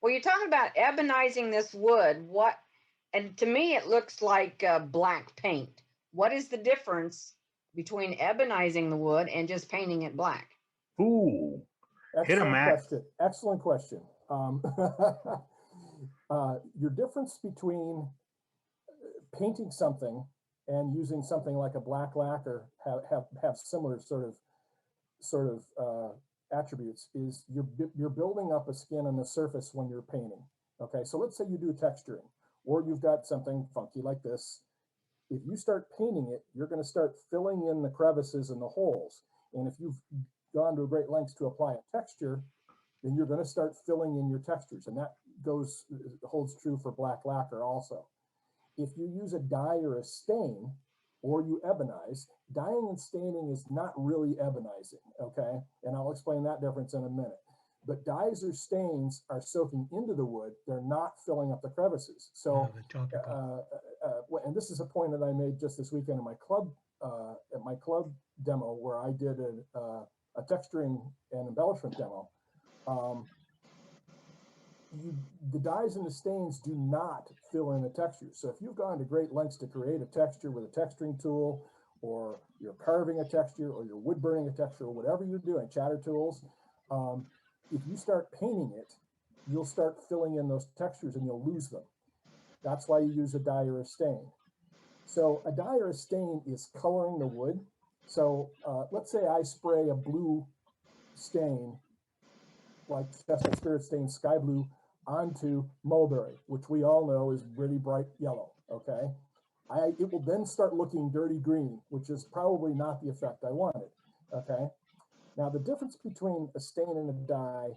Well, you're talking about ebonizing this wood. What? And to me, it looks like black paint. What is the difference between ebonizing the wood and just painting it black? Ooh, hit a Excellent Mac. question. Excellent question. Your difference between painting something and using something like a black lacquer have similar sort of attributes is you're building up a skin on the surface when you're painting. Okay, so let's say you do texturing, or you've got something funky like this. If you start painting it, you're going to start filling in the crevices and the holes. And if you've gone to great lengths to apply a texture, then you're going to start filling in your textures, and that holds true for black lacquer also. If you use a dye or a stain, or you ebonize, dyeing and staining is not really ebonizing, okay? And I'll explain that difference in a minute. But dyes or stains are soaking into the wood. They're not filling up the crevices. So, and this is a point that I made just this weekend in my club, at my club demo, where I did a texturing and embellishment demo. The dyes and the stains do not fill in the texture. So if you've gone to great lengths to create a texture with a texturing tool, or you're carving a texture, or you're wood burning a texture, or whatever you're doing, chatter tools, if you start painting it, you'll start filling in those textures and you'll lose them. That's why you use a dye or a stain. So a dye or a stain is coloring the wood. So let's say I spray a blue stain, like Chestnut Spirit Stain Sky Blue, onto mulberry, which we all know is really bright yellow, okay? It will then start looking dirty green, which is probably not the effect I wanted, okay? Now, the difference between a stain and a dye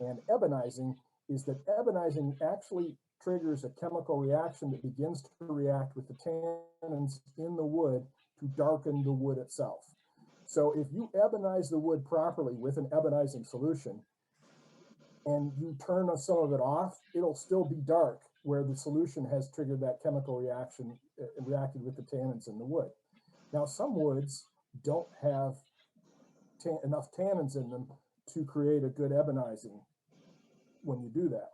and ebonizing is that ebonizing actually triggers a chemical reaction that begins to react with the tannins in the wood to darken the wood itself. So if you ebonize the wood properly with an ebonizing solution, and you turn some of it off, it'll still be dark where the solution has triggered that chemical reaction, reacted with the tannins in the wood. Now, some woods don't have enough tannins in them to create a good ebonizing when you do that.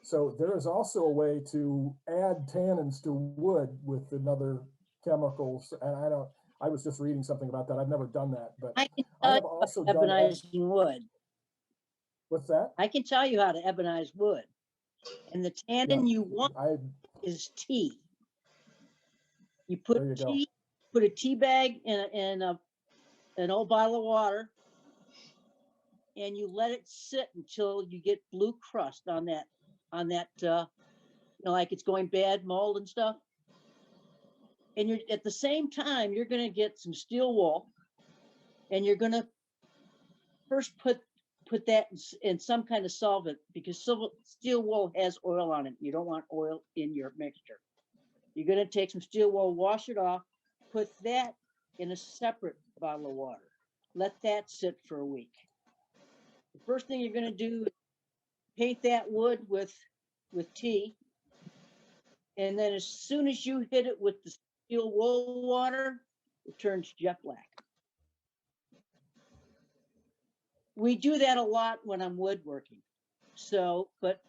So there is also a way to add tannins to wood with another chemicals. And I was just reading something about that. I've never done that, but I have also done ebonizing wood. What's that? I can tell you how to ebonize wood. And the tannin you want is tea. You put put a tea bag in an old bottle of water, and you let it sit until you get blue crust on that you know, like it's going bad, mold and stuff. And you're at the same time, you're going to get some steel wool, and you're going to first put that in some kind of solvent, because steel wool has oil on it. You don't want oil in your mixture. You're going to take some steel wool, wash it off, put that in a separate bottle of water. Let that sit for a week. The first thing you're going to do is paint that wood with tea. And then as soon as you hit it with the steel wool water, it turns jet black. We do that a lot when I'm woodworking. So, but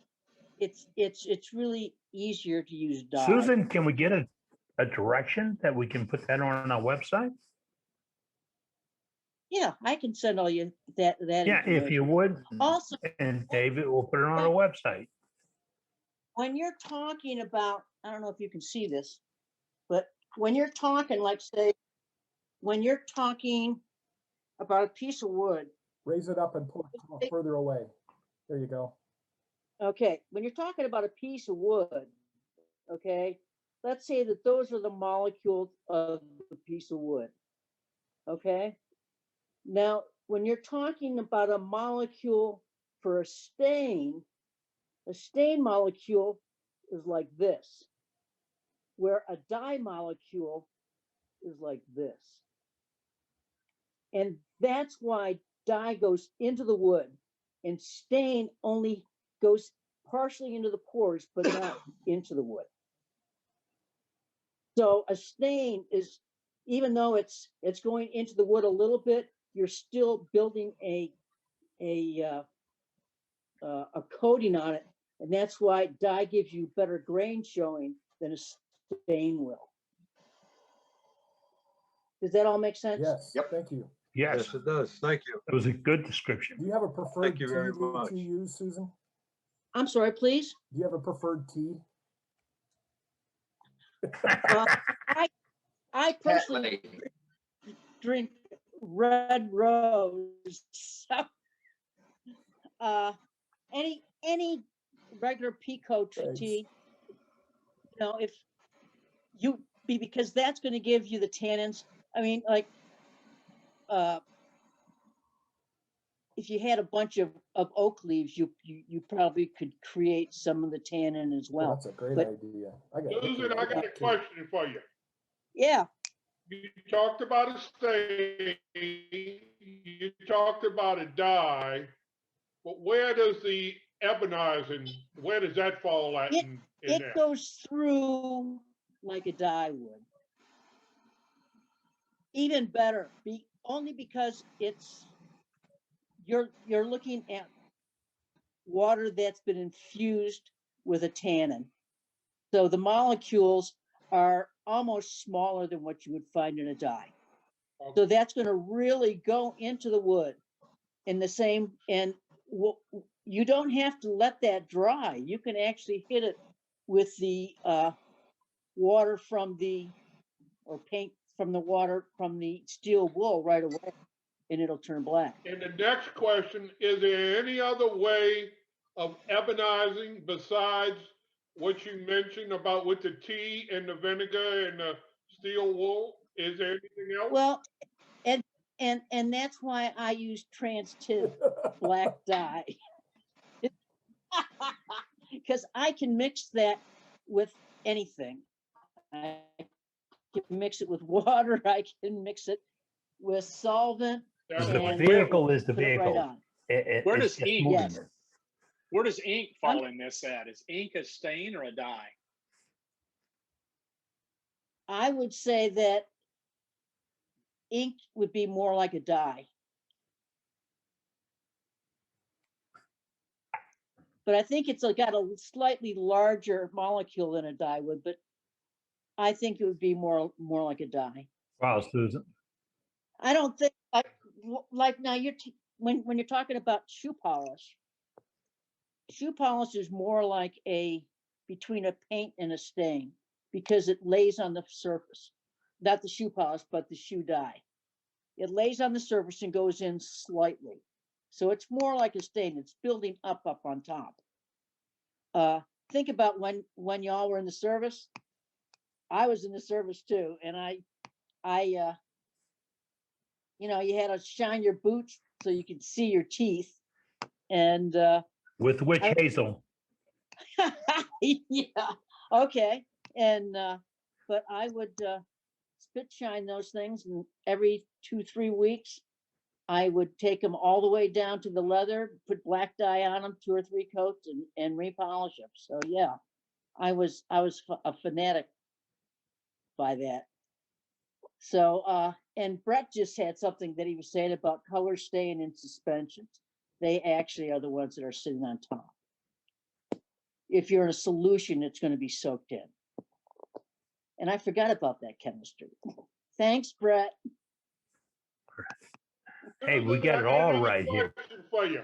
it's really easier to use dye. Susan, can we get a direction that we can put that on our website? Yeah, I can send all you that. Yeah, if you would. Also, and David will put it on our website. When you're talking about, I don't know if you can see this, but when you're talking, like say, when you're talking about a piece of wood. Raise it up and pull it further away. There you go. Okay, when you're talking about a piece of wood, okay, let's say that those are the molecules of the piece of wood. Okay, now when you're talking about a molecule for a stain molecule is like this, where a dye molecule is like this. And that's why dye goes into the wood and stain only goes partially into the pores, but not into the wood. So a stain is, even though it's going into the wood a little bit, you're still building a coating on it And that's why dye gives you better grain showing than a stain will. Does that all make sense? Yes, Yep. thank you. Yes, Yes, it does. Thank you. it was a good description. Do you have a preferred Thank tea you very that much. you use, Susan? I'm sorry, please. Do you have a preferred tea? I personally drink red rose. So, any regular peacoat Thanks. tea, you know, if you be, because that's going to give you the tannins. I mean, like, if you had a bunch of oak leaves, you probably could create some of the tannin as Well, well. that's a great But- idea. I got Susan, I got a question for you. Yeah, You talked about a stain, you talked about a dye, but where does the ebonizing, where does that fall at in it there? goes through like a dye would. Even better, only because it's you're looking at water that's been infused with a tannin. So the molecules are almost smaller than what you would find in a dye. So that's going to really go into the wood in the same, and you don't have to let that dry. You can actually hit it with the water from the, or paint from the water from the steel wool right away, and it'll turn black. And the next question, is there any other way of ebonizing besides what you mentioned about with the tea and the vinegar and the steel wool? Is there anything else? Well, and that's why I use trans-tint black dye. Because I can mix that with anything. I can mix it with water. I can mix it with solvent. That's The what- vehicle is the put it right vehicle. on. Where It's does just ink- moving Yes. it. Where does ink fall in this at? Is ink a stain or a dye? I would say that ink would be more like a dye. But I think it's got a slightly larger molecule than a dye would, but I think it would be more like a dye. Wow, Susan. I don't think like now when you're talking about shoe polish is more like between a paint and a stain because it lays on the surface, not the shoe polish, but the shoe dye. It lays on the surface and goes in slightly. So it's more like a stain. It's building up on top. Think about when y'all were in the service. I was in the service too. And I you know, you had to shine your boots so you could see your teeth. And With witch hazel. yeah, okay. And but I would spit shine those things, and every 2-3 weeks I would take them all the way down to the leather, put black dye on them, 2 or 3 coats, and repolish them. So yeah, I was a fanatic by that. So and Brett just had something that he was saying about color staying in suspensions. They actually are the ones that are sitting on top. If you're in a solution, it's going to be soaked in. And I forgot about that chemistry. Thanks, Brett. Hey, we Susan, got I it got all another right here. question for you.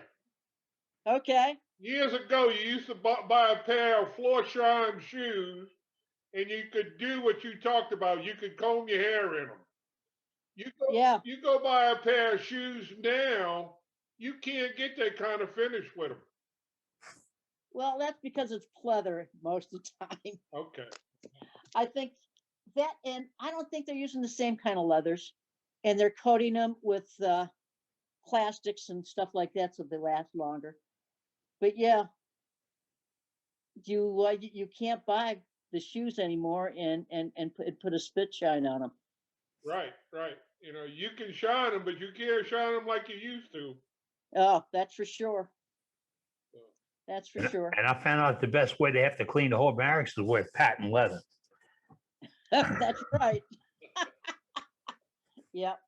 Okay. Years ago, you used to buy a pair of floor shine shoes, and you could do what you talked about. You could comb your hair in them. You go buy a pair of shoes now, you can't get that kind of finish with them. Well, that's because it's pleather most of the time. Okay. I think that, and I don't think they're using the same kind of leathers, and they're coating them with plastics and stuff like that so they last longer. But yeah, you can't buy the shoes anymore and put a spit shine on them. Right. You know, you can shine them, but you can't shine them like you used to. Oh, that's for sure. That's for sure. And I found out the best way to have to clean the whole barracks is with patent leather. That's right. Yep.